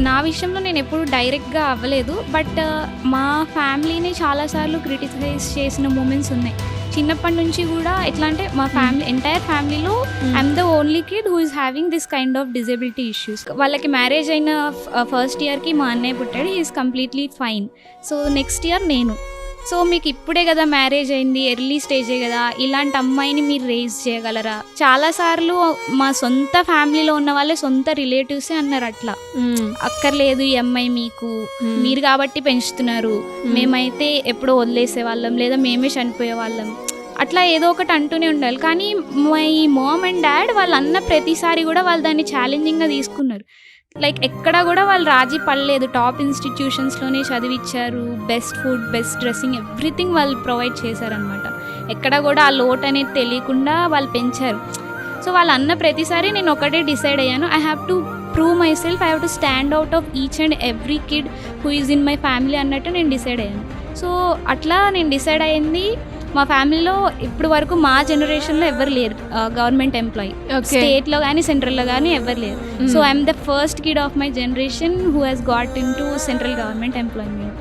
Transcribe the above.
నా విషయంలో నేను ఎప్పుడు డైరెక్ట్గా అవ్వలేదు. బట్ మా ఫ్యామిలీని చాలాసార్లు క్రిటిసైజ్ చేసిన మూమెంట్స్ ఉన్నాయి. చిన్నప్పటి నుంచి కూడా ఎట్లా అంటే మా ఫ్యామిలీ ఎంటైర్ ఫ్యామిలీలో I'm the only kid who is having this kind of disability issues. వాళ్ళకి మ్యారేజ్ అయిన ఫస్ట్ ఇయర్కి మా అన్నయ్య పుట్టాడు. He is completely fine. So next year నేను. సో మీకు ఇప్పుడే కదా మ్యారేజ్ అయింది, ఎర్లీ స్టేజే కదా, ఇలాంటి అమ్మాయిని మీరు రేజ్ చేయగలరా? చాలాసార్లు మా సొంత ఫ్యామిలీలో ఉన్న వాళ్ళే సొంత రిలేటివ్సే అన్నారు అట్లా, అక్కర్లేదు ఈ అమ్మాయి మీకు, మీరు కాబట్టి పెంచుతున్నారు, మేమైతే ఎప్పుడో వదిలేసే వాళ్ళం లేదా మేమే చనిపోయే వాళ్ళం, అట్లా ఏదో ఒకటి అంటూనే ఉండాలి. కానీ మై మామ్ అండ్ డాడ్ వాళ్ళు అన్న ప్రతిసారి కూడా వాళ్ళు దాన్ని ఛాలెంజింగ్గా తీసుకున్నారు. లైక్ ఎక్కడ కూడా వాళ్ళు రాజీ పడలేదు. టాప్ ఇన్స్టిట్యూషన్స్లోనే చదివించారు, best food, best dressing, everything వాళ్ళు ప్రొవైడ్ చేశారనమాట. ఎక్కడ కూడా ఆ లోటు అనేది తెలియకుండా వాళ్ళు పెంచారు. సో వాళ్ళు అన్న ప్రతిసారి నేను ఒకటే డిసైడ్ అయ్యాను, I have to prove my self, I have to stand out of each and every kid who is in my family అన్నట్టు నేను డిసైడ్ అయ్యాను. సో అట్లా నేను డిసైడ్ అయ్యింది. మా ఫ్యామిలీలో ఇప్పుడు వరకు మా జనరేషన్లో ఎవరు లేరు గవర్నమెంట్ ఎంప్లాయీ, స్టేట్లో కానీ సెంట్రల్లో కానీ ఎవరు లేరు. So I'm the first kid of my generation who has got in to central government employment.